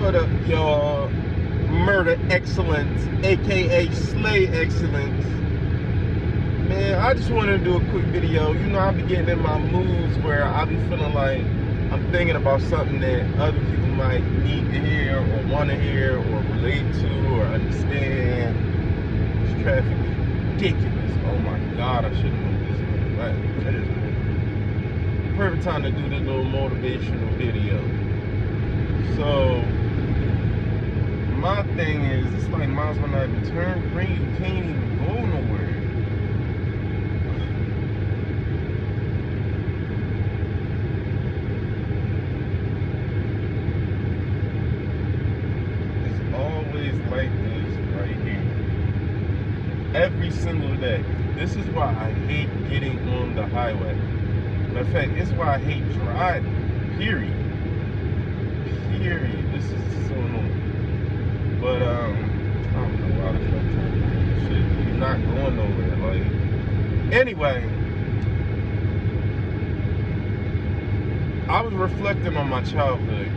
What up, y'all? Murder Excellence, aka Slay Excellence. Man, I just wanted to do a quick video. You know, I be getting in my moods where I be feeling like I'm thinking about something that other people might need to hear or want to hear or relate to or understand. This traffic is ridiculous. Oh my God, I should have moved this way. Right, that is perfect time to do this little motivational video. So, my thing is, it's like might as well not even turn green. You can't even go nowhere. It's always like this right here. Every single day. This is why I hate getting on the highway. Matter of fact, it's why I hate driving. Period. This is so annoying. But I don't know why this like shit. You're not going nowhere. Like, anyway, I was reflecting on my childhood,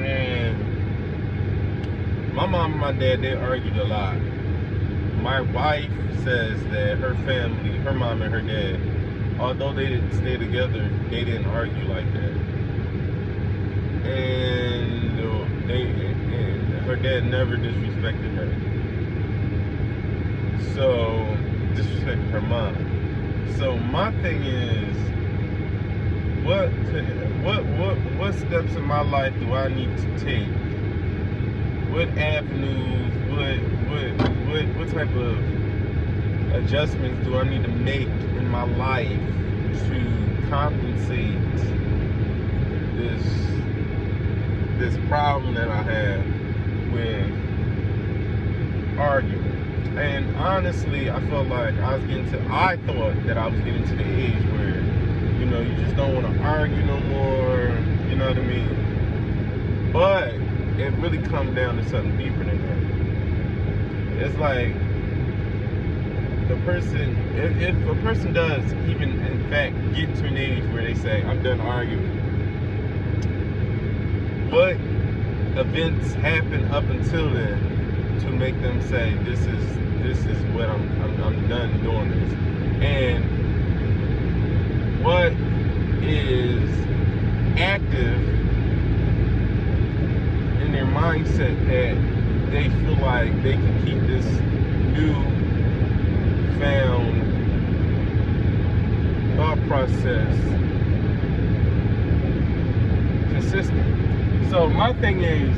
and my mom and my dad, they argued a lot. My wife says that her family, her mom and her dad, although they didn't stay together, they didn't argue like that. And her dad never disrespected her. So, disrespected her mom. So my thing is, what steps in my life do I need to take? What avenues, what type of adjustments do I need to make in my life to compensate this problem that I have with arguing? And honestly, I felt like I thought that I was getting to the age where, you know, you just don't want to argue no more, you know what I mean? But it really comes down to something deeper than that. It's like, if a person does even in fact get to an age where they say, I'm done arguing, what events happen up until then to make them say, this is what I'm done doing this? And what is active in their mindset that they feel like they can keep this newfound thought process consistent? So my thing is,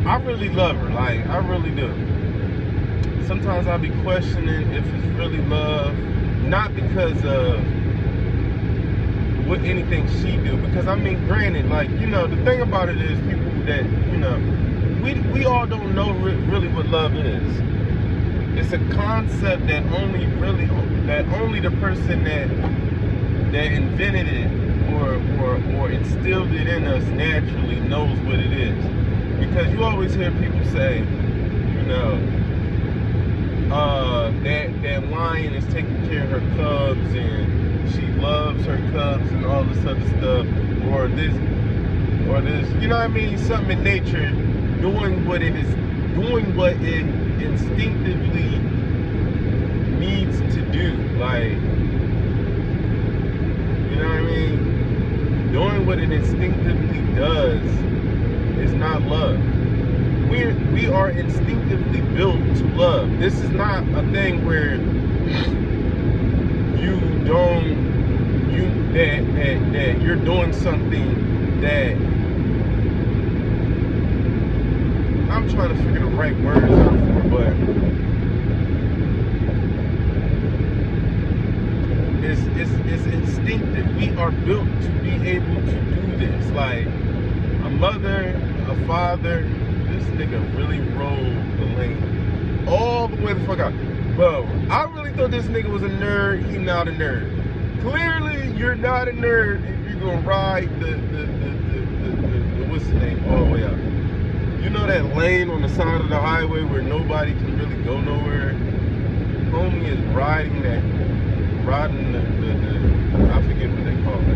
I really love her, like, I really do. Sometimes I'll be questioning if it's really love, not because of what anything she do, because I mean, granted, like, you know, the thing about it is people that, you know, we all don't know really what love is. It's a concept that only the person that invented it or instilled it in us naturally knows what it is. Because you always hear people say, you know, that lion is taking care of her cubs and she loves her cubs and all this other stuff, or this, you know what I mean? Something in nature doing what it instinctively needs to do, like, you know what I mean? Doing what it instinctively does is not love. We are instinctively built to love. This is not a thing where that you're doing something that, I'm trying to figure the right words out for, but it's instinctive. We are built to be able to do this. Like, a mother, a father, this nigga really rolled the lane all the way the fuck out. Bro, I really thought this nigga was a nerd. He's not a nerd. Clearly, you're not a nerd if you're gonna ride the what's the name, all the way out. You know that lane on the side of the highway where nobody can really go nowhere? Homie is riding the I forget what they call it.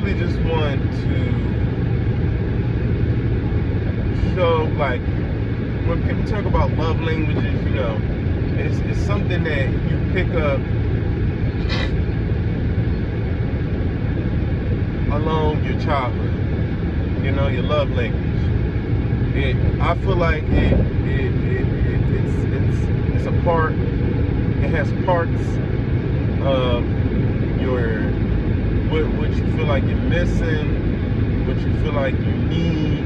really just want to show, like, when people talk about love languages, you know, it's something that you pick up along your childhood. You know, your love language. I feel like it's a part. It has parts of your what you feel like you're missing, what you feel like you need.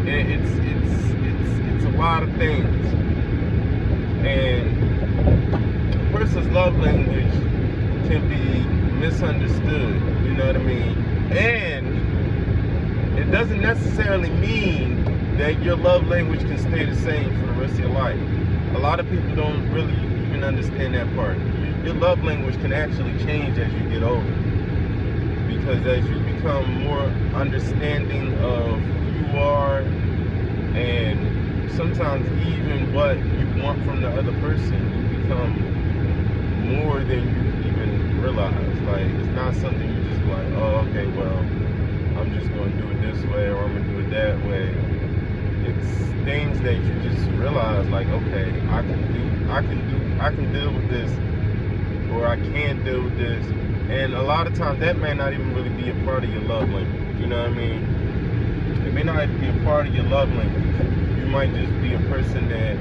It's a lot of things. And a person's love language can be misunderstood. You know what I mean? And it doesn't necessarily mean that your love language can stay the same for the rest of your life. A lot of people don't really even understand that part. Your love language can actually change as you get older, because as you become more understanding of who you are, and sometimes even what you want from the other person, you become more than you even realize. Like, it's not something you just like, oh, okay, well, I'm just going to do it this way, or I'm going to do it that way. It's things that you just realize, like, okay, I can deal with this, or I can't deal with this. And a lot of times that may not even really be a part of your love language. You know what I mean? It may not even be a part of your love language. You might just be a person that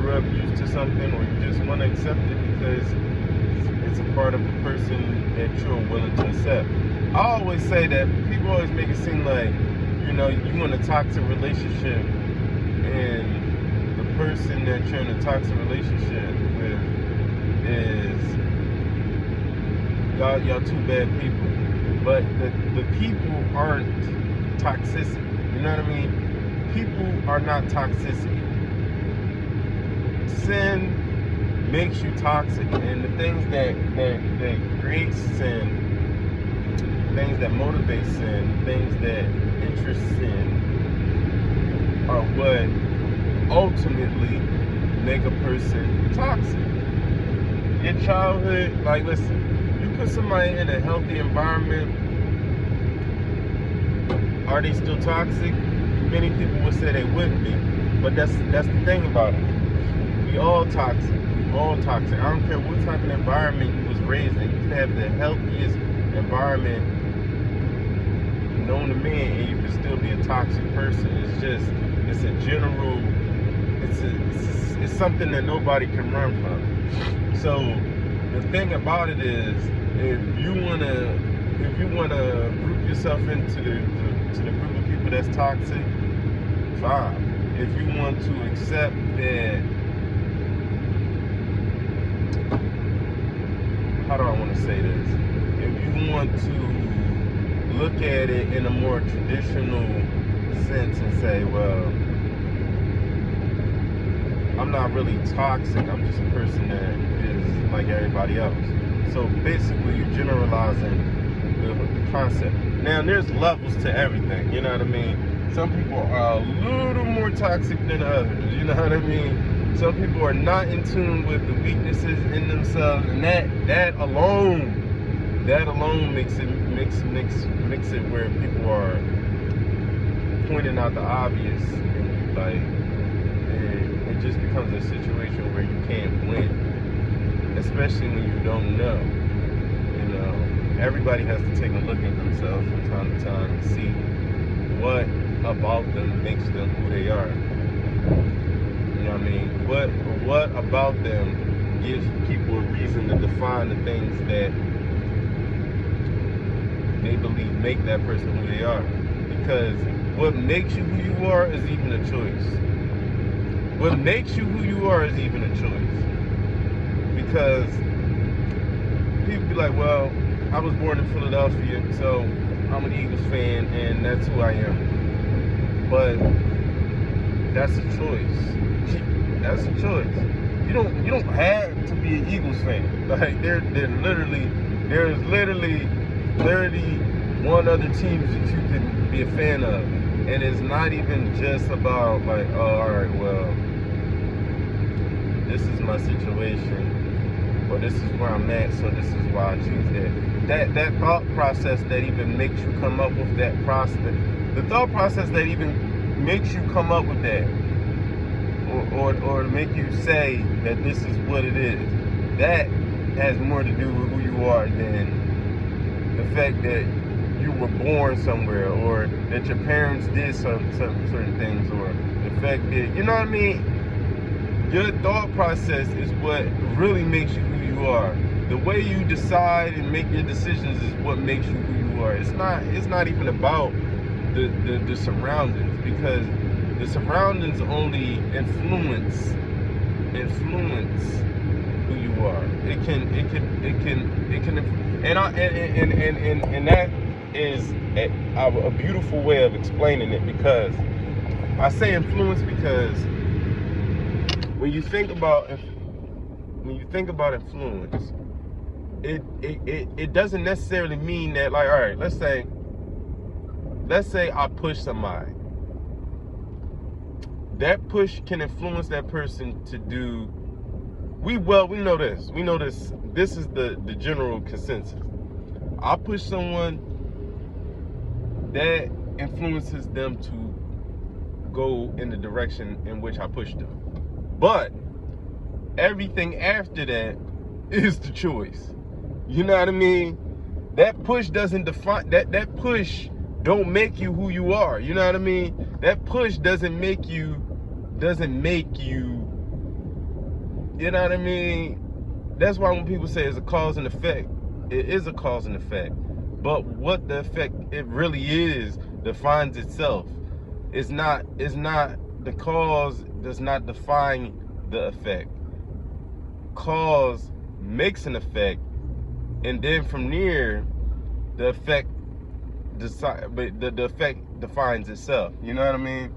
grew up used to something, or you just want to accept it because it's a part of the person that you're willing to accept. I always say that people always make it seem like, you know, you want a toxic relationship, and the person that you're in a toxic relationship with is y'all two bad people. But the people aren't toxicity. You know what I mean? People are not toxicity. Sin makes you toxic, and the things that create sin, things that motivate sin, things that interest sin, are what ultimately make a person toxic. Your childhood, like, listen, you put somebody in a healthy environment, are they still toxic? Many people would say they wouldn't be, but that's the thing about it. We all toxic. We all toxic. I don't care what type of environment you was raised in. You can have the healthiest environment known to man, and you can still be a toxic person. It's a general, it's something that nobody can run from. So the thing about it is, if you wanna group yourself into the group of people that's toxic, fine. If you want to accept that, how do I want to say this? If you want to look at it in a more traditional sense and say, well, I'm not really toxic, I'm just a person that is like everybody else. So basically you're generalizing the concept. Now there's levels to everything, you know what I mean? Some people are a little more toxic than others, you know what I mean? Some people are not in tune with the weaknesses in themselves, and that alone makes it where people are pointing out the obvious, and like it just becomes a situation where you can't win, especially when you don't know. You know, everybody has to take a look at themselves from time to time and see what about them makes them who they are. You know what I mean? What about them gives people a reason to define the things that they believe make that person who they are. Because what makes you who you are is even a choice. What makes you who you are is even a choice. Because people be like, well, I was born in Philadelphia, so I'm an Eagles fan, and that's who I am. But that's a choice. That's a choice. You don't have to be an Eagles fan. Like there's literally 31 other teams that you can be a fan of, and it's not even just about like, oh, all right, well, this is my situation, or this is where I'm at, so this is why I choose that. that thought process that even makes you come up with that process, the thought process that even makes you come up with that, or to make you say that this is what it is, that has more to do with who you are than the fact that you were born somewhere, or that your parents did some certain things, or the fact that, you know what I mean? Your thought process is what really makes you who you are. The way you decide and make your decisions is what makes you who you are. It's not even about the surroundings, because the surroundings only influence who you are. It can, and that is a beautiful way of explaining it, because I say influence because when you think about influence, it doesn't necessarily mean that, like, all right, let's say I push somebody. That push can influence that person to do. We know this. This is the general consensus. I push someone, that influences them to go in the direction in which I pushed them. But everything after that is the choice. You know what I mean? That push doesn't define that push don't make you who you are. You know what I mean? That push doesn't make you, you know what I mean? That's why when people say it's a cause and effect, it is a cause and effect. But what the effect it really is defines itself. It's not the cause does not define the effect. Cause makes an effect, and then from there the effect the effect defines itself. You know what I mean?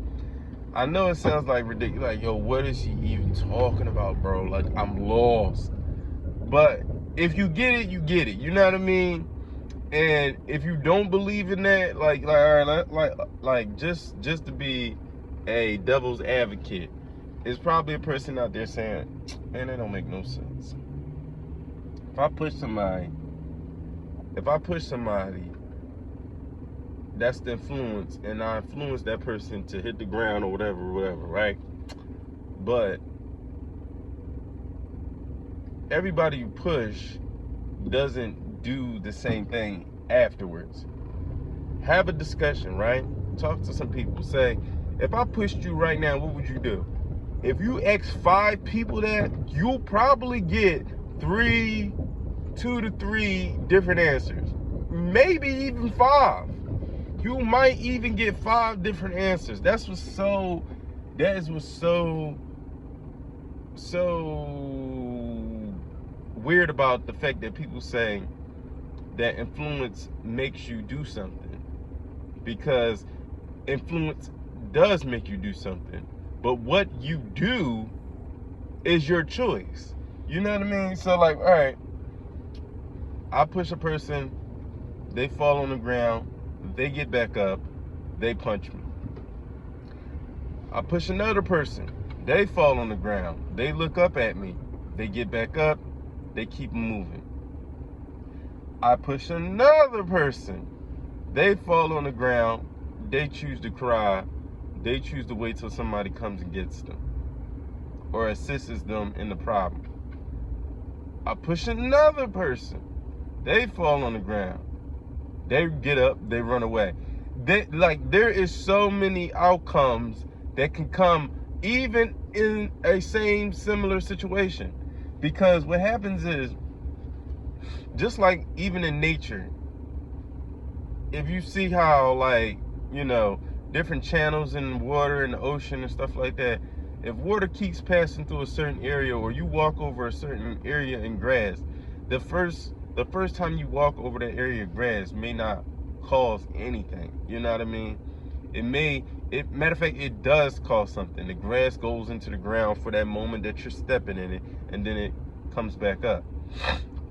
I know it sounds like ridiculous, like, yo, what is he even talking about, bro? Like, I'm lost. But if you get it, you get it. You know what I mean? And if you don't believe in that, all right, just to be a devil's advocate, there's probably a person out there saying, man, that don't make no sense. If I push somebody, that's the influence, and I influence that person to hit the ground or whatever, right? But everybody you push doesn't do the same thing afterwards. Have a discussion, right? Talk to some people. Say, if I pushed you right now, what would you do? If you ask 5 people that, you'll probably get 2 to 3 different answers. Maybe even 5. You might even get 5 different answers. That is what's so weird about the fact that people say that influence makes you do something, because influence does make you do something, but what you do is your choice. You know what I mean? So, like, all right, I push a person, they fall on the ground, they get back up, they punch me. I push another person, they fall on the ground, they look up at me, they get back up, they keep moving. I push another person, they fall on the ground, they choose to cry, they choose to wait till somebody comes and gets them or assists them in the problem. I push another person, they fall on the ground, they get up, they run away. There is so many outcomes that can come even in a similar situation. Because what happens is, just like even in nature, if you see how, like, you know, different channels in water in the ocean and stuff like that, if water keeps passing through a certain area, or you walk over a certain area in grass, the first time you walk over that area of grass may not cause anything. You know what I mean? Matter of fact, it does cause something. The grass goes into the ground for that moment that you're stepping in it, and then it comes back up.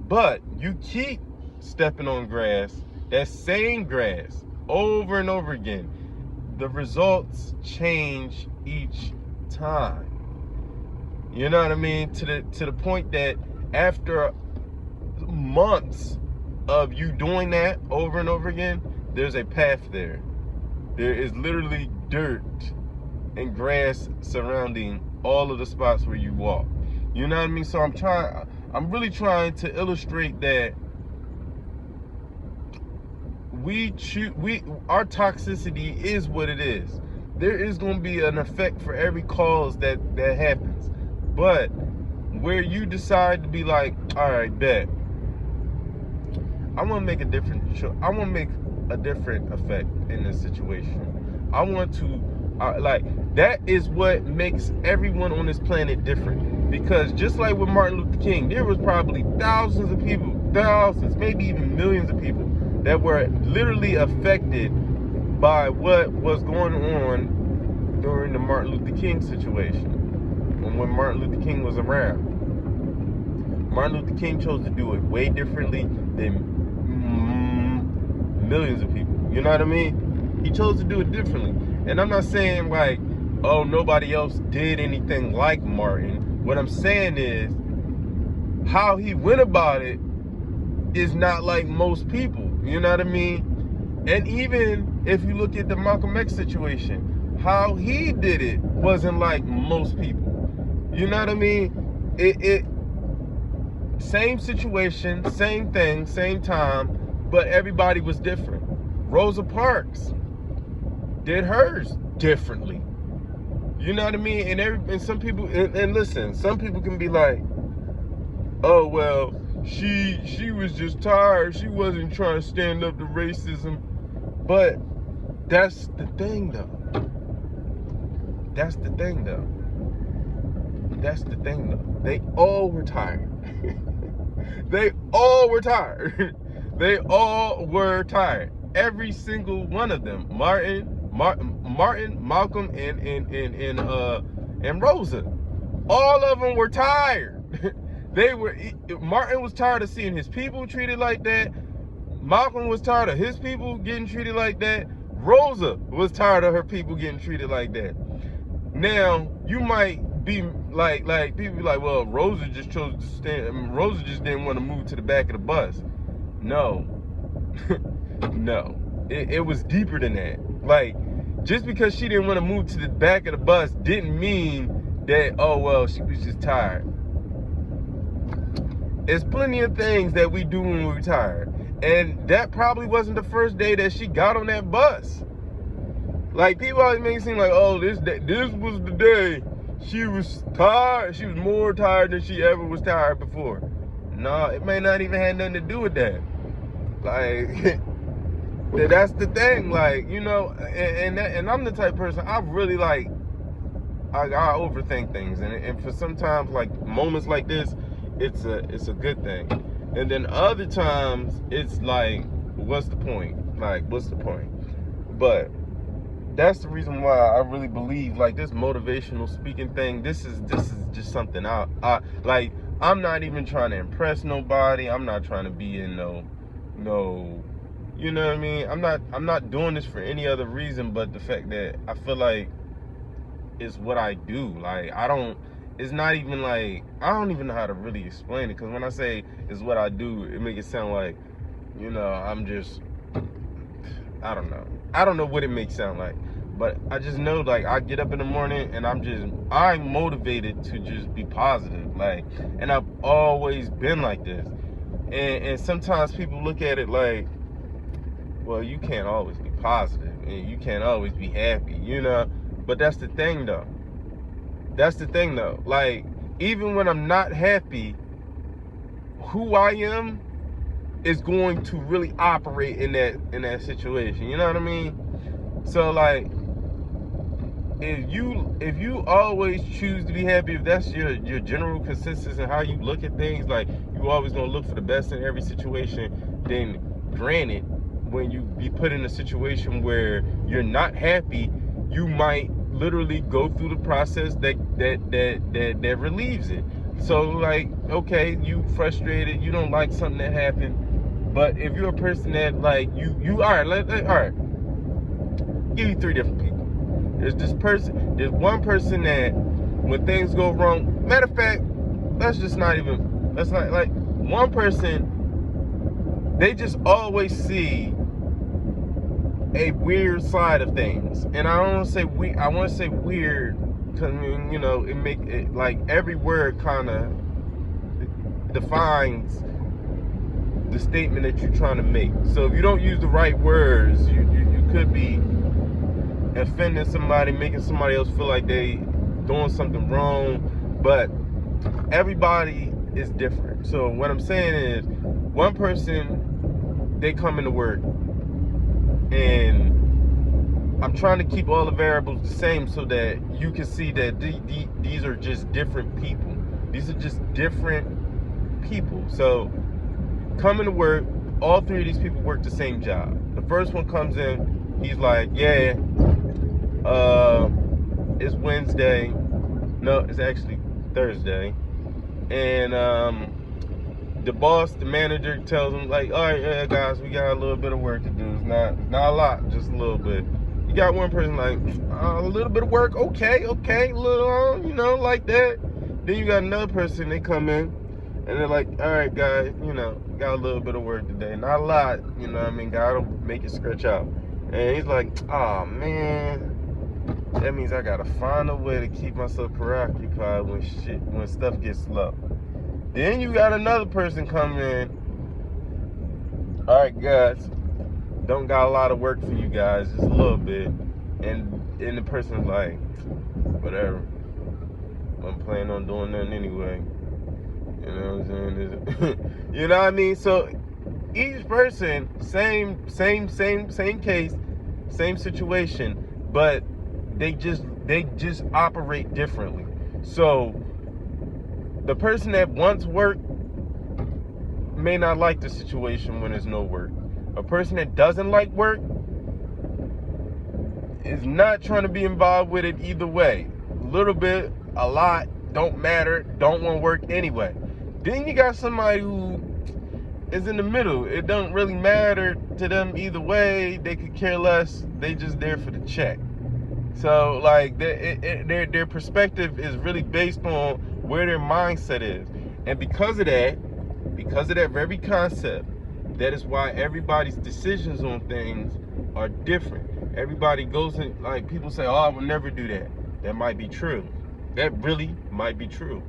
But you keep stepping on grass, that same grass, over and over again. The results change each time. You know what I mean? To the point that after months of you doing that over and over again, there's a path there. There is literally dirt and grass surrounding all of the spots where you walk. You know what I mean? So I'm really trying to illustrate that our toxicity is what it is. There is going to be an effect for every cause that happens. But where you decide to be like, all right, bet, I want to make a different effect in this situation. I want to, that is what makes everyone on this planet different. Because just like with Martin Luther King, there was probably thousands of people, maybe even millions of people that were literally affected by what was going on during the Martin Luther King situation. When Martin Luther King was around. Martin Luther King chose to do it way differently than millions of people. You know what I mean? He chose to do it differently. And I'm not saying like, oh, nobody else did anything like Martin. What I'm saying is how he went about it is not like most people. You know what I mean? And even if you look at the Malcolm X situation, how he did it wasn't like most people. You know what I mean? It same situation, same thing, same time, but everybody was different. Rosa Parks did hers differently. You know what I mean? And some people, and listen, some people can be like, oh well, she was just tired. She wasn't trying to stand up to racism. But that's the thing though. That's the thing though. They all were tired. They all were tired. They all were tired. Every single one of them. Martin, Malcolm, and Rosa. All of them were tired. Martin was tired of seeing his people treated like that. Malcolm was tired of his people getting treated like that. Rosa was tired of her people getting treated like that. Now, you might be like people be like, well, Rosa just chose to stand. I mean, Rosa just didn't want to move to the back of the bus. No, no, it was deeper than that. Like, just because she didn't want to move to the back of the bus didn't mean that, oh well, she was just tired. There's plenty of things that we do when we're tired, and that probably wasn't the first day that she got on that bus. Like, people always make it seem like, oh, this was the day she was tired. She was more tired than she ever was tired before. No, it may not even have nothing to do with that. Like, that's the thing. Like, you know, and I'm the type of person, I really like, I overthink things. And for sometimes, like, moments like this, it's a good thing. And then other times, it's like, what's the point? Like, what's the point? But that's the reason why I really believe, like, this motivational speaking thing, this is just something like, I'm not even trying to impress nobody. I'm not trying to be in no, you know what I mean? I'm not doing this for any other reason but the fact that I feel like it's what I do. Like, it's not even like, I don't even know how to really explain it, because when I say it's what I do, it makes it sound like, you know, I'm just, I don't know what it makes sound like. But I just know, like, I get up in the morning and I'm motivated to just be positive. Like, and I've always been like this. And sometimes people look at it like, well, you can't always be positive and you can't always be happy, you know? But that's the thing though. Like, even when I'm not happy, who I am is going to really operate in that situation. You know what I mean? So, like, if you always choose to be happy, if that's your general consensus and how you look at things, like, you always gonna look for the best in every situation, then granted, when you be put in a situation where you're not happy, you might literally go through the process that relieves it. So, like, okay, you frustrated, you don't like something that happened, but if you're a person that, like, you all right, give you 3 different people. There's one person that when things go wrong, matter of fact, one person they just always see a weird side of things. And I don't want to say I want to say weird because, you know, it make it like every word kind of defines the statement that you're trying to make. So if you don't use the right words, you could be offending somebody, making somebody else feel like they doing something wrong. But everybody is different. So what I'm saying is, one person, they come into work, and I'm trying to keep all the variables the same so that you can see that these are just different people. These are just different people. So coming to work, all three of these people work the same job. The first one comes in, he's like, yeah, it's Wednesday. No, it's actually Thursday. And the boss, the manager, tells him, like, all right, yeah, guys, we got a little bit of work to do. It's not a lot, just a little bit. You got one person like, a little bit of work, okay, a little, you know, like that. Then you got another person, they come in, and they're like, all right, guys, you know, got a little bit of work today. Not a lot, you know what I mean? God don't make it stretch out. And he's like, oh, man, that means I got to find a way to keep myself preoccupied when stuff gets slow. Then you got another person come in. All right, guys, don't got a lot of work for you guys, just a little bit. And the person's like, whatever. I'm planning on doing nothing anyway. You know what I'm saying? You know what I mean? So each person, same case, same situation, but they just operate differently. So the person that wants work may not like the situation when there's no work. A person that doesn't like work is not trying to be involved with it either way. A little bit, a lot, don't matter, don't want work anyway. Then you got somebody who is in the middle. It don't really matter to them either way. They could care less. They just there for the check. So, like, their perspective is really based on where their mindset is. And because of that very concept, that is why everybody's decisions on things are different. Everybody goes in, like, people say, oh, I would never do that. That might be true. That really might be true.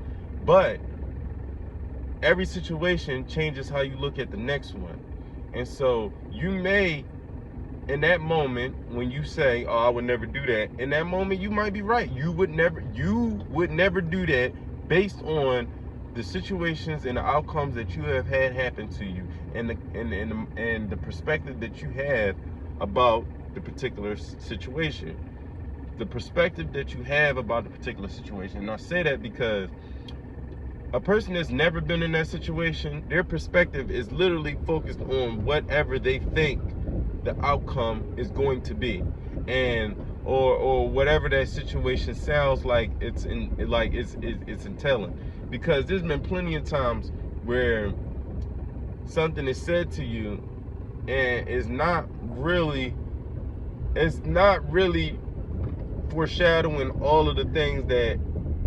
But every situation changes how you look at the next one. And so you may, in that moment, when you say, oh, I would never do that, in that moment you might be right. You would never do that based on the situations and the outcomes that you have had happen to you, and the perspective that you have about the particular situation. The perspective that you have about the particular situation. And I say that because a person that's never been in that situation, their perspective is literally focused on whatever they think the outcome is going to be, and or whatever that situation sounds like it's entailing. Because there's been plenty of times where something is said to you and it's not really foreshadowing all of the things that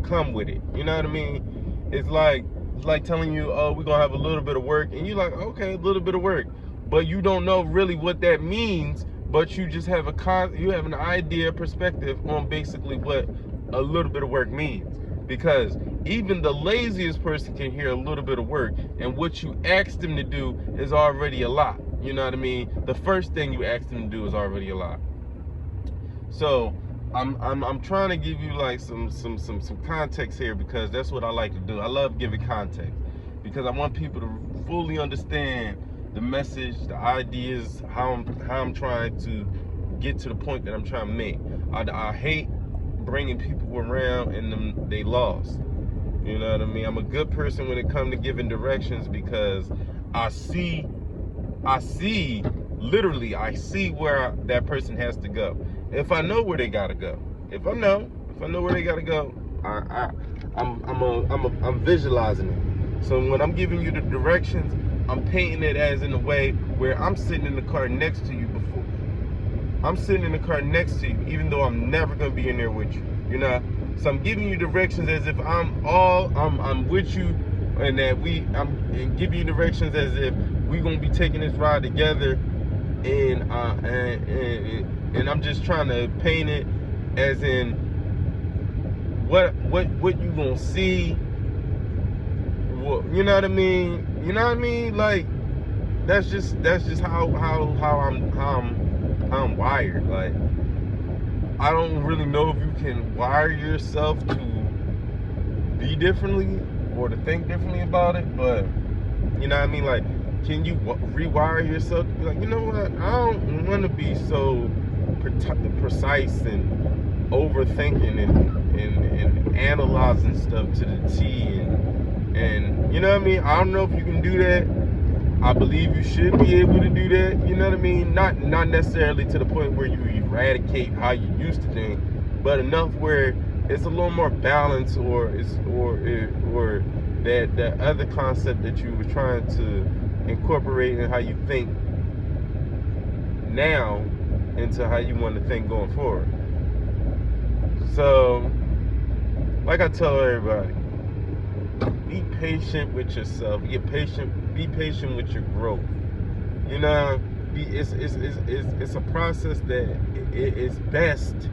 come with it. You know what I mean? It's like telling you, oh, we're gonna have a little bit of work, and you're like, okay, a little bit of work, but you don't know really what that means. But you just have an idea, perspective on basically what a little bit of work means. Because even the laziest person can hear a little bit of work, and what you ask them to do is already a lot. You know what I mean? The first thing you ask them to do is already a lot. So I'm trying to give you like some context here, because that's what I like to do. I love giving context because I want people to fully understand the message, the ideas, how I'm trying to get to the point that I'm trying to make. I hate bringing people around and they lost. You know what I mean? I'm a good person when it comes to giving directions, because I see where that person has to go. If I know where they gotta go, if I know where they gotta go, I'm visualizing it. So when I'm giving you the directions, I'm painting it as in a way where I'm sitting in the car next to you before. I'm sitting in the car next to you, even though I'm never gonna be in there with you. You know? So I'm giving you directions as if I'm with you, and that I'm giving you directions as if we gonna be taking this ride together, and I'm just trying to paint it as in what you gonna see. What, you know what I mean? You know what I mean? Like that's just how I'm wired. Like I don't really know if you can wire yourself to be differently or to think differently about it, but you know what I mean? Like, can you rewire yourself to be like, you know what? I don't want to be so precise and overthinking and analyzing stuff to the T and you know what I mean? I don't know if you can do that. I believe you should be able to do that. You know what I mean? Not necessarily to the point where you eradicate how you used to think, but enough where it's a little more balance, or that other concept that you were trying to incorporate in how you think now into how you want to think going forward. So, like I tell everybody, be patient with yourself. Be patient with your growth. You know, it's a process that it's best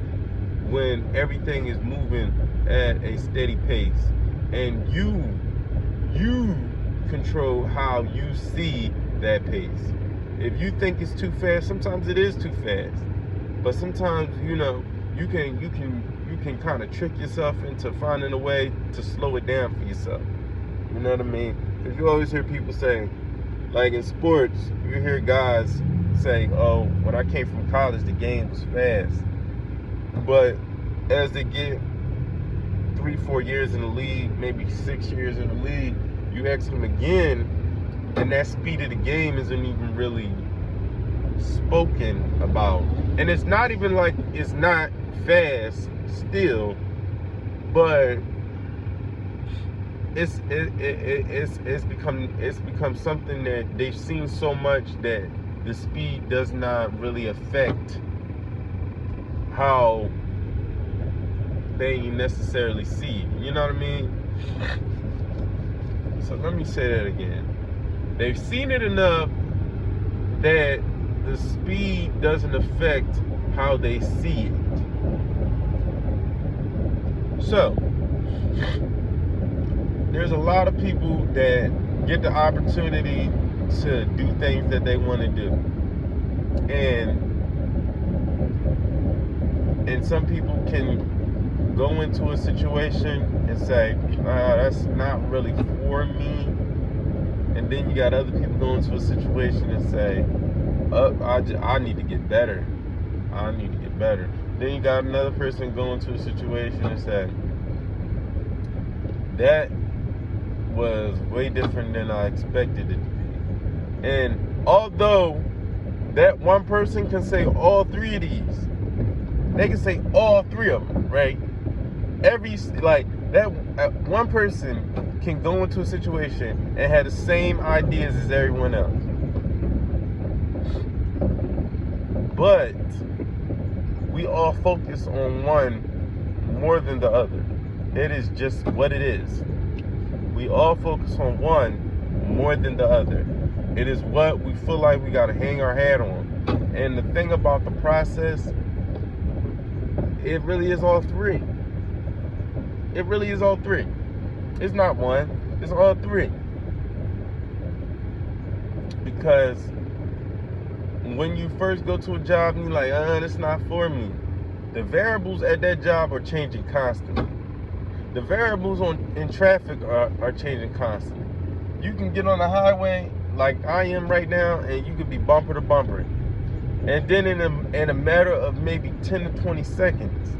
when everything is moving at a steady pace, and you control how you see that pace. If you think it's too fast, sometimes it is too fast. But sometimes, you know, you can kind of trick yourself into finding a way to slow it down for yourself. You know what I mean? Because you always hear people say, like in sports, you hear guys say, oh, when I came from college, the game was fast. But as they get 3-4 years in the league, maybe 6 years in the league, you ask them again, and that speed of the game isn't even really spoken about. And it's not even like it's not fast still, but it's become something that they've seen so much that the speed does not really affect how they necessarily see it. You know what I mean? So let me say that again. They've seen it enough that the speed doesn't affect how they see it. So there's a lot of people that get the opportunity to do things that they want to do, and some people can go into a situation and say, that's not really for me. And then you got other people go into a situation and say, I need to get better. I need to get better. Then you got another person go into a situation and say, that was way different than I expected it to be. And although that one person can say all three of these, they can say all three of them, right? That one person can go into a situation and have the same ideas as everyone else. But we all focus on one more than the other. It is just what it is. We all focus on one more than the other. It is what we feel like we got to hang our hat on. And the thing about the process, it really is all three. It really is all three. It's not one. It's all three. Because when you first go to a job and you're like, it's not for me, the variables at that job are changing constantly. The variables in traffic are changing constantly. You can get on the highway like I am right now, and you could be bumper to bumper. And then in a matter of maybe 10 to 20 seconds,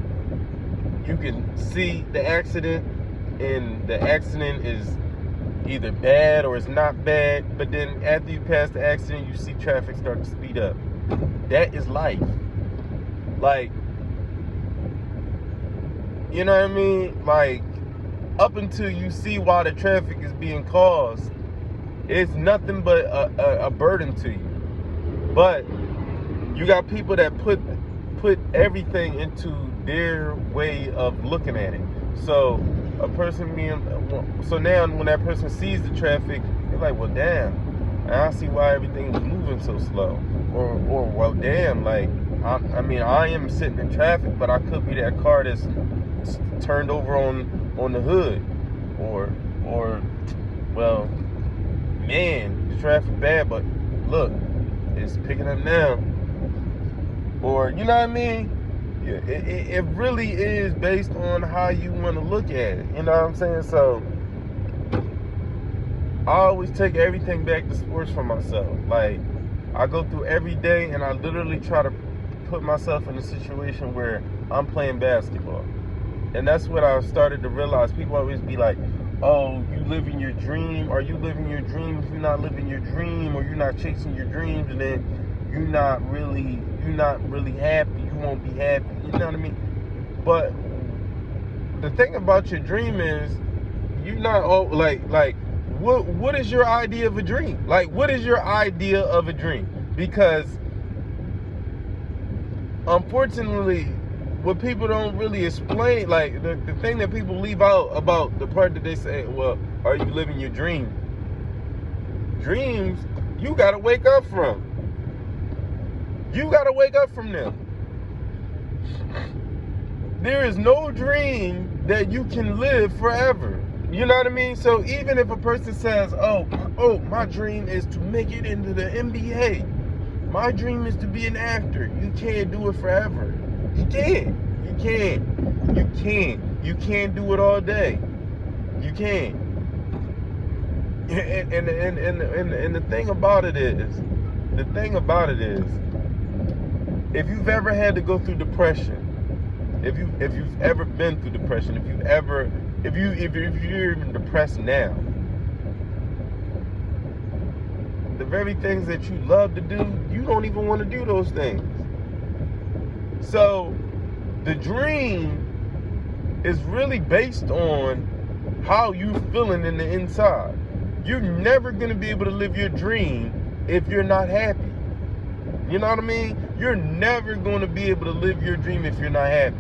you can see the accident, and the accident is either bad or it's not bad. But then after you pass the accident, you see traffic start to speed up. That is life. Like, you know what I mean? Like, up until you see why the traffic is being caused, it's nothing but a burden to you. But you got people that put everything into their way of looking at it. So now when that person sees the traffic, they're like, well, damn, And I see why everything was moving so slow. Or well, damn, like, I mean, I am sitting in traffic, but I could be that car that's turned over on the hood. Or, well, man, the traffic bad, but look, it's picking up now. Or, you know what I mean? It really is based on how you want to look at it. You know what I'm saying? So, I always take everything back to sports for myself. Like, I go through every day and I literally try to put myself in a situation where I'm playing basketball. And that's what I started to realize. People always be like, oh, you living your dream. Are you living your dream? If you're not living your dream, or you're not chasing your dreams, and then you're not really happy. You won't be happy. You know what I mean? But the thing about your dream is, you're not all like what is your idea of a dream? Like, what is your idea of a dream? Because unfortunately, what people don't really explain, like the thing that people leave out about the part that they say, well, are you living your dream? Dreams, you gotta wake up from. You gotta wake up from them. There is no dream that you can live forever. You know what I mean? So even if a person says, oh, my dream is to make it into the NBA. My dream is to be an actor. You can't do it forever. You can't. You can't do it all day. You can't. And the thing about it is, if you've ever had to go through depression, if you've ever been through depression, if you're even depressed now, the very things that you love to do, you don't even want to do those things. So the dream is really based on how you feeling in the inside. You're never going to be able to live your dream if you're not happy. You know what I mean? You're never going to be able to live your dream if you're not happy.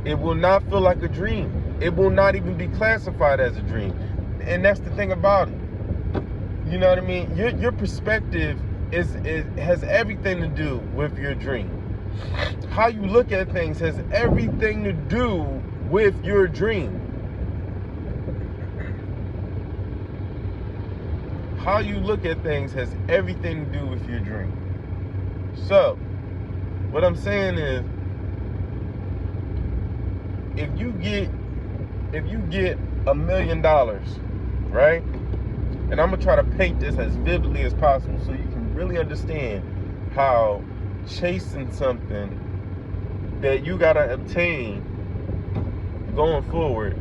It will not feel like a dream. It will not even be classified as a dream. And that's the thing about it. You know what I mean? Your perspective has everything to do with your dream. How you look at things has everything to do with your dream. How you look at things has everything to do with your dream. So, what I'm saying is, if you get $1 million, right? And I'm gonna try to paint this as vividly as possible so you can really understand how chasing something that you gotta obtain going forward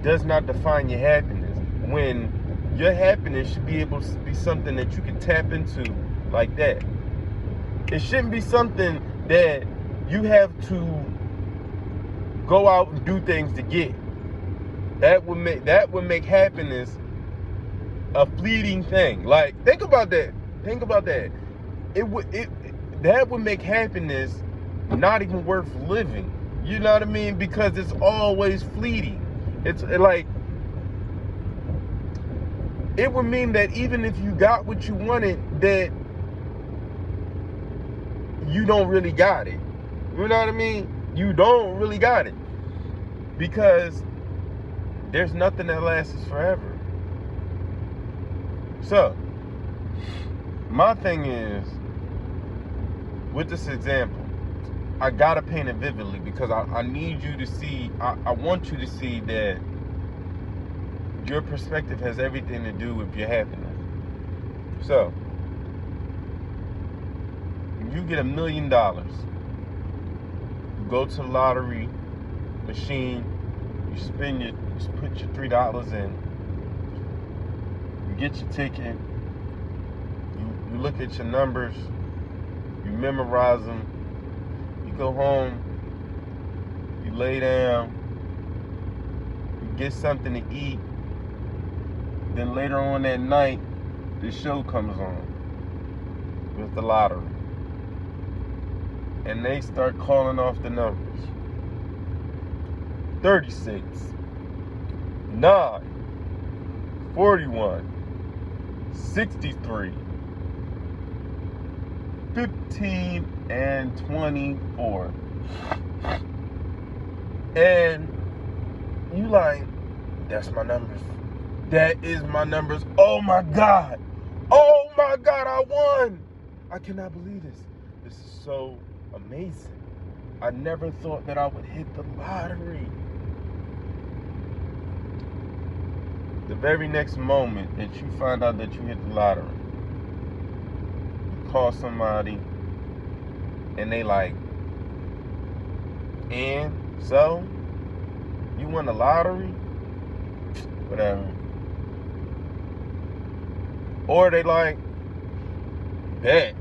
does not define your happiness, when your happiness should be able to be something that you can tap into like that. It shouldn't be something that you have to go out and do things to get. That would make happiness a fleeting thing. Like, think about that. That would make happiness not even worth living. You know what I mean? Because it's always fleeting. It's like, it would mean that even if you got what you wanted, that you don't really got it. You know what I mean? You don't really got it. Because there's nothing that lasts forever. So, my thing is, with this example, I gotta paint it vividly because I need you to see, I want you to see that your perspective has everything to do with your happiness. So, if you get $1 million, you go to the lottery machine, you put your $3 in, you get your ticket, you look at your numbers, you memorize them, you go home, you lay down, you get something to eat. Then later on that night, the show comes on with the lottery. And they start calling off the numbers. 36, 9, 41, 63, 15, and 24. And you like, that's my numbers. That is my numbers. Oh my God. Oh my God, I won. I cannot believe this. This is so amazing. I never thought that I would hit the lottery. The very next moment that you find out that you hit the lottery, you call somebody and they like, and so you won the lottery? Whatever. Or they like, bet.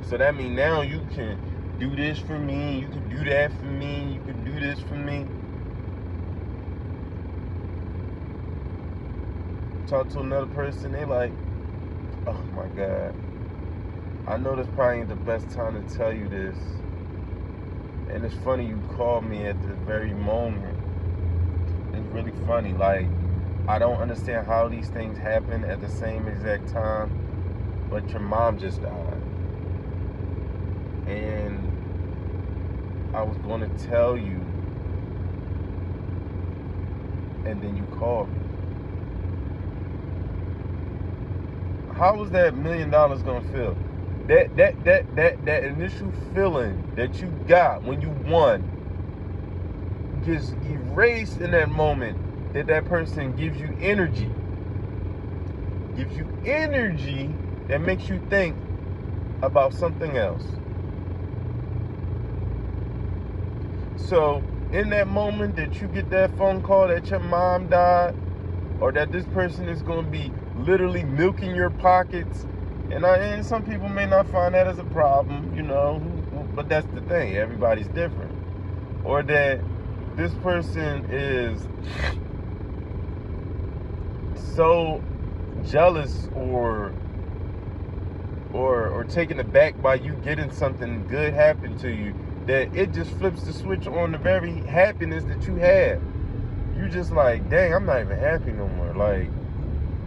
So that means now you can do this for me, you can do that for me, you can do this for me. Talk to another person, they like, oh my God. I know this probably ain't the best time to tell you this. And it's funny you called me at this very moment. It's really funny. Like, I don't understand how these things happen at the same exact time, but your mom just died. And I was going to tell you, and then you called me. How was that $1 million gonna feel? That initial feeling that you got when you won just erased in that moment. That person gives you energy. Gives you energy that makes you think about something else. So in that moment that you get that phone call that your mom died, or that this person is going to be literally milking your pockets, and some people may not find that as a problem, you know, but that's the thing, everybody's different. Or that this person is so jealous or taken aback by you getting something good happen to you, that it just flips the switch on the very happiness that you have. You just like, dang, I'm not even happy no more. Like,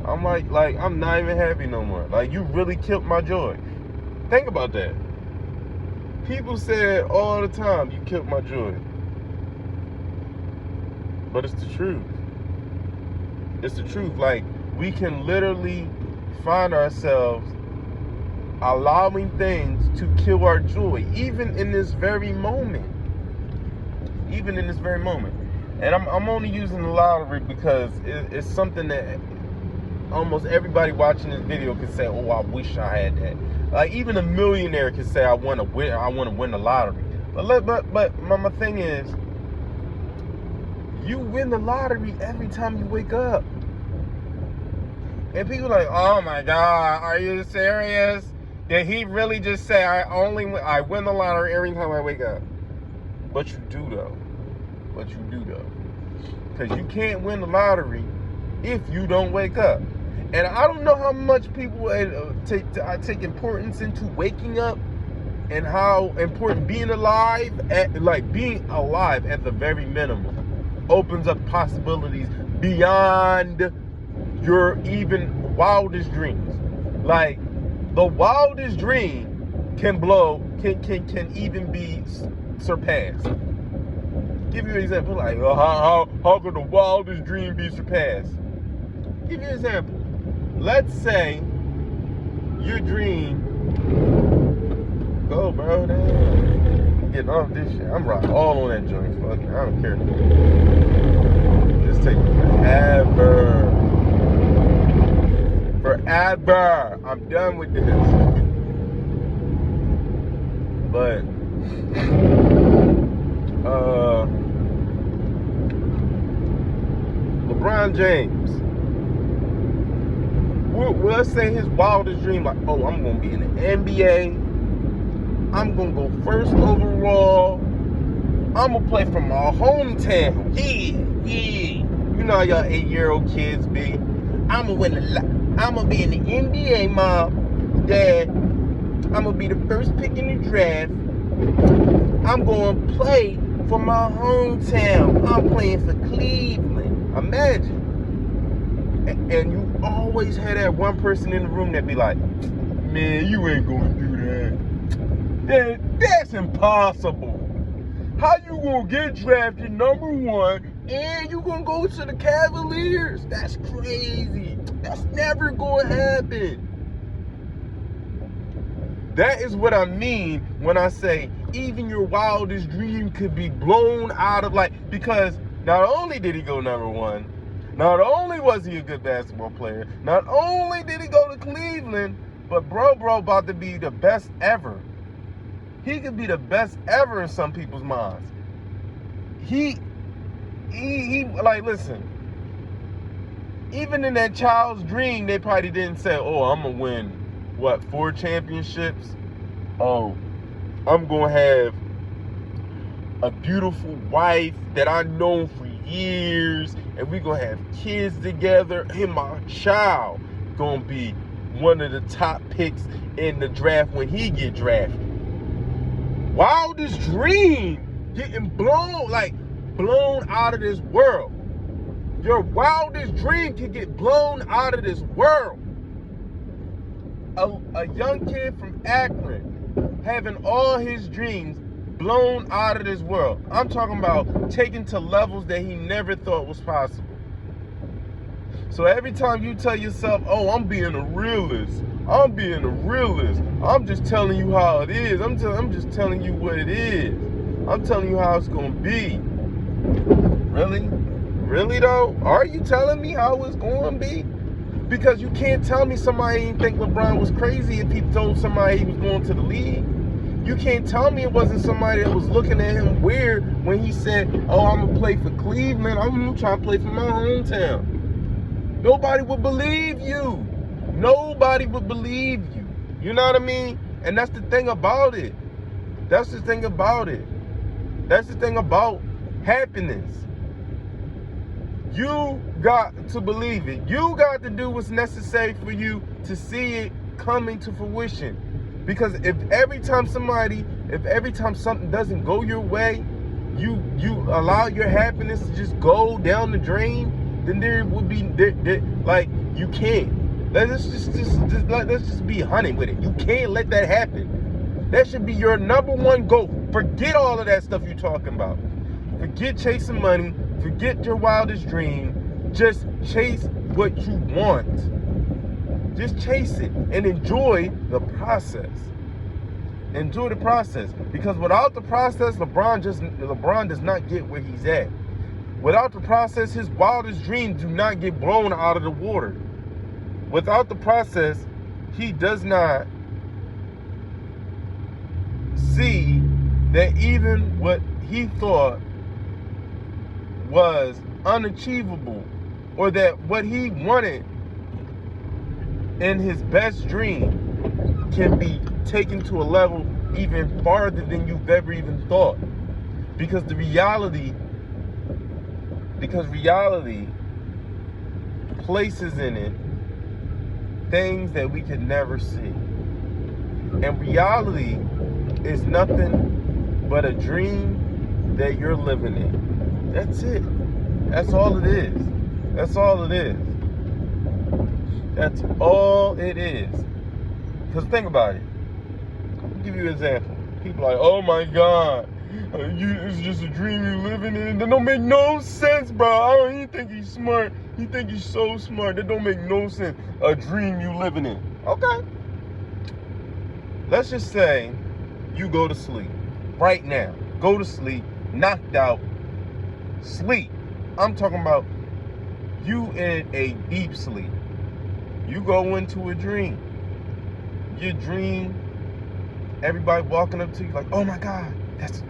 I'm like I'm not even happy no more. Like, you really killed my joy. Think about that. People say all the time, you killed my joy. But it's the truth. It's the truth. Like, we can literally find ourselves allowing things to kill our joy, even in this very moment. Even in this very moment. And I'm only using the lottery because it's something that almost everybody watching this video can say, oh, I wish I had that. Like, even a millionaire can say, I want to win the lottery. But my thing is, you win the lottery every time you wake up. And people are like, oh my God, are you serious? Did he really just say, I win the lottery every time I wake up? But you do though. Because you can't win the lottery if you don't wake up. And I don't know how much people take importance into waking up, and how important being alive at the very minimum opens up possibilities beyond your even wildest dreams. Like, the wildest dream can even be surpassed. Give you an example, like, how could the wildest dream be surpassed? Give you an example. Let's say your dream, go bro, damn. Getting off this shit. I'm riding all on that joint. Fucking, I don't care. This taking forever. Forever. I'm done with this. But LeBron James, let's say his wildest dream, like, oh, I'm gonna be in the NBA, I'm gonna go first overall, I'm gonna play from my hometown, yeah, you know how y'all 8-year-old kids be. I'm gonna be in the NBA, mom, dad, I'm gonna be the first pick in the draft, I'm gonna play for my hometown, I'm playing for Cleveland. Imagine. And always have that one person in the room that be like, man, you ain't gonna do that. That's impossible. How you gonna get drafted #1 and you gonna go to the Cavaliers? That's crazy. That's never gonna happen. That is what I mean when I say even your wildest dream could be blown out of, like, because not only did he go #1, not only was he a good basketball player, not only did he go to Cleveland, but bro about to be the best ever. He could be the best ever in some people's minds. He like, listen, even in that child's dream, they probably didn't say, oh, I'm gonna win, 4 championships? Oh, I'm gonna have a beautiful wife that I know for years, and we gonna have kids together, and my child gonna be one of the top picks in the draft when he get drafted. Wildest dream getting blown out of this world. Your wildest dream can get blown out of this world. A young kid from Akron having all his dreams blown out of this world. I'm talking about taken to levels that he never thought was possible. So every time you tell yourself, oh, I'm being a realist, I'm just telling you how it is. I'm just telling you what it is. I'm telling you how it's going to be. Really? Really though? Are you telling me how it's going to be? Because you can't tell me somebody didn't think LeBron was crazy if he told somebody he was going to the league. You can't tell me it wasn't somebody that was looking at him weird when he said, oh, I'm going to play for Cleveland. I'm trying to play for my hometown. Nobody would believe you. Nobody would believe you. You know what I mean? And that's the thing about it. That's the thing about it. That's the thing about happiness. You got to believe it. You got to do what's necessary for you to see it coming to fruition. Because if every time something doesn't go your way, you allow your happiness to just go down the drain, then there would be like, you can't. Let's just be honey with it. You can't let that happen. That should be your #1 goal. Forget all of that stuff you're talking about. Forget chasing money. Forget your wildest dream. Just chase what you want. Just chase it and enjoy the process. Enjoy the process. Because without the process, LeBron does not get where he's at. Without the process, his wildest dreams do not get blown out of the water. Without the process, he does not see that even what he thought was unachievable, or that what he wanted in his best dream can be taken to a level even farther than you've ever even thought. Because reality places in it things that we can never see. And reality is nothing but a dream that you're living in. That's it. That's all it is. That's all it is. That's all it is. Because think about it. I'll give you an example. People are like, oh my God, it's just a dream you're living in. That don't make no sense, bro. I don't even think he's smart. You think he's so smart. That don't make no sense. A dream you living in. Okay. Let's just say you go to sleep right now. Go to sleep, knocked out, sleep. I'm talking about you in a deep sleep. You go into a dream. Your dream, everybody walking up to you like, oh my God, that's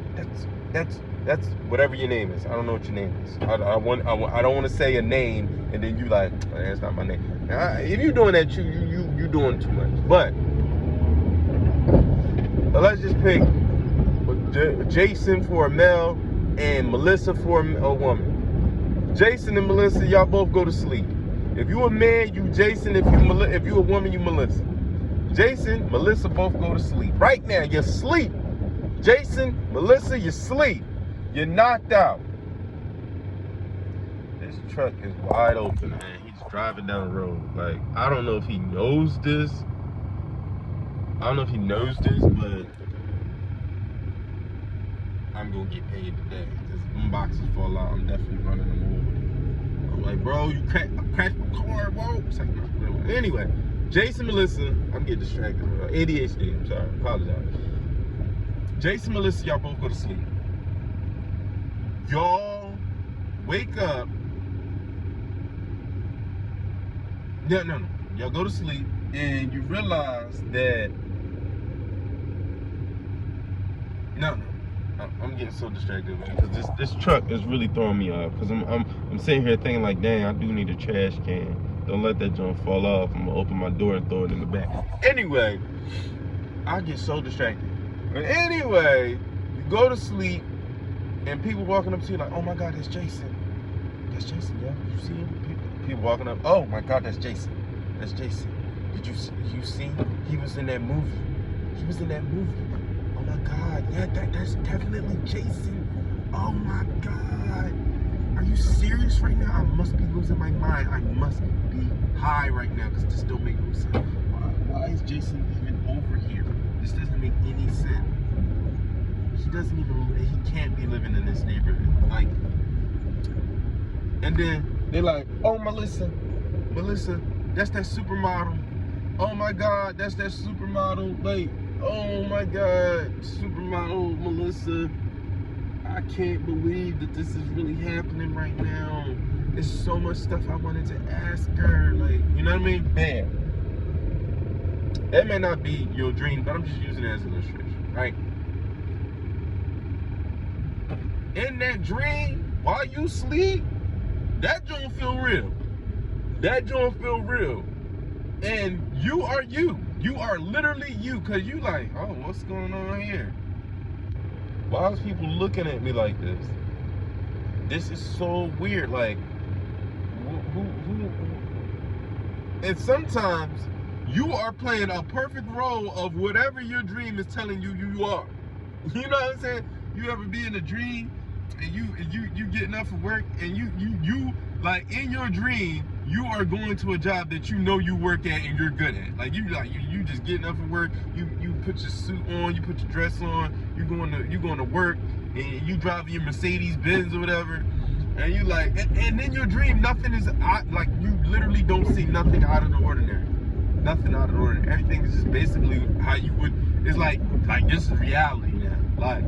whatever your name is. I don't know what your name is. I don't want to say a name and then you like, oh, that's not my name. Now, if you're doing that, you doing too much. But let's just pick Jason for a male and Melissa for a woman. Jason and Melissa, y'all both go to sleep. If you a man, you Jason. If you a woman, you Melissa. Jason, Melissa both go to sleep. Right now, you're asleep. Jason, Melissa, you're asleep. You're knocked out. This truck is wide open, man. He just driving down the road. Like, I don't know if he knows this. I don't know if he knows this, but I'm gonna get paid today. Because them boxes fall out, I'm definitely running them over. I'm like, bro, you crashed my car, bro. It's like, anyway, Jason, Melissa, I'm getting distracted. ADHD, I'm sorry, apologize. Jason, Melissa, y'all both go to sleep. Y'all wake up. No. Y'all go to sleep and you realize that. No. I'm getting so distracted, man, because this truck is really throwing me off. Because I'm sitting here thinking like, dang, I do need a trash can. Don't let that junk fall off. I'm gonna open my door and throw it in the back. Anyway, I get so distracted. But anyway, you go to sleep and people walking up to you like, oh my God, that's Jason. That's Jason, yeah. You see him? People walking up, oh my God, that's Jason. That's Jason. Did you see? He was in that movie. He was in that movie. Oh my God, yeah, that's definitely Jason. Oh my God. Are you serious right now? I must be losing my mind. I must be high right now because this don't make no sense. Why is Jason even over here? This doesn't make any sense. He can't be living in this neighborhood. Like, and then they're like, oh, Melissa, that's that supermodel. Oh my God, that's that supermodel. Like, oh my God, supermodel Melissa. I can't believe that this is really happening right now. There's so much stuff I wanted to ask her. Like, you know what I mean? Bam. That may not be your dream, but I'm just using it as an illustration, right? In that dream, while you sleep, that joint feel real. That joint feel real. And you are you. You are literally you, because you like, oh, what's going on here? Why is people looking at me like this? This is so weird. Like, who? And sometimes you are playing a perfect role of whatever your dream is telling you are. You know what I'm saying? You ever be in a dream and you getting up for work and you like in your dream you are going to a job that you know you work at and you're good at. Like you just getting up for work. You put your suit on, you put your dress on. You going to work and you driving your Mercedes Benz or whatever. And you like, and in your dream nothing is like you literally don't see nothing out of the ordinary. Nothing out of the ordinary. Everything is just basically how you would. It's like this is reality now. Like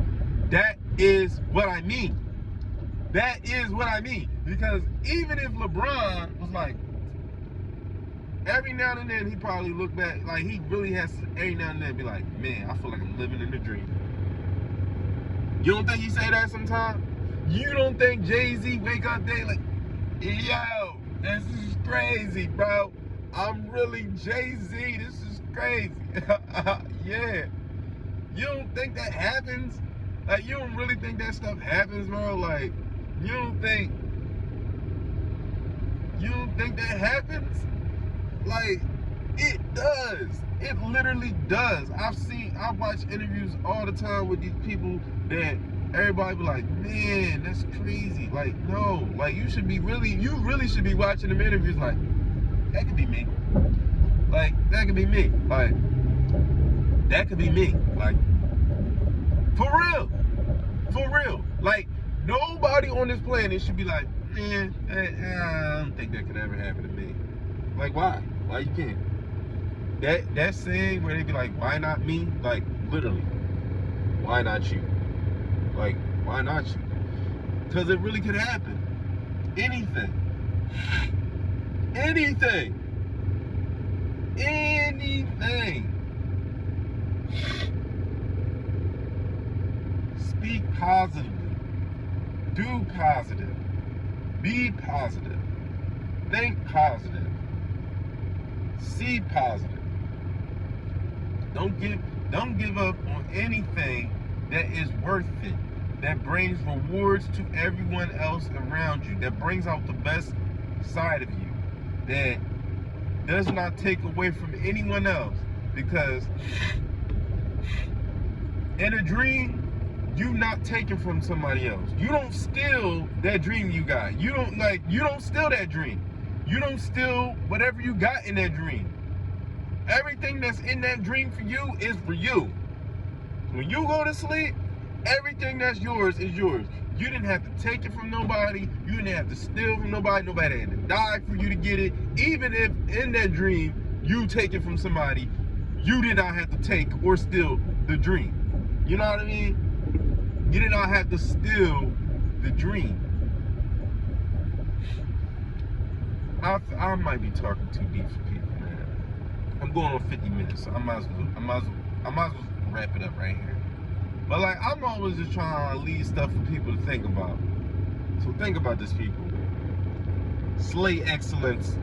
that is what I mean. That is what I mean. Because even if LeBron was like, every now and then he probably look back, like he really has to every now and then be like, man, I feel like I'm living in a dream. You don't think he say that sometimes? You don't think Jay-Z wake up day like, yo, this is crazy, bro. I'm really Jay-Z. This is crazy. Yeah. You don't think that happens? Like, you don't really think that stuff happens, bro? Like, you don't think that happens? Like, it does. It literally does. I watch interviews all the time with these people that everybody be like, man, that's crazy. Like, no. Like, you really should be watching them interviews like, that could be me. Like, that could be me. Like, that could be me. Like, for real. For real. Like, nobody on this planet should be like, man, I don't think that could ever happen to me. Like, why? Why you can't? That saying where they be like, why not me? Like, literally, why not you? Like, why not you? Because it really could happen. Anything. Anything. Speak positively. Do positive. Be positive. Think positive. See positive. Don't give up on anything that is worth it. That brings rewards to everyone else around you. That brings out the best side of you. That does not take away from anyone else. Because in a dream, you not taking from somebody else. You don't steal that dream you got. You don't steal that dream. You don't steal whatever you got in that dream. Everything that's in that dream for you is for you. When you go to sleep, everything that's yours is yours. You didn't have to take it from nobody. You didn't have to steal from nobody. Nobody had to die for you to get it. Even if in that dream you take it from somebody, you did not have to take or steal the dream. You know what I mean? You did not have to steal the dream. I might be talking too deep for people, man. I'm going on 50 minutes, so I might as well wrap it up right here. But like, I'm always just trying to leave stuff for people to think about. So think about this, people. Slay excellence.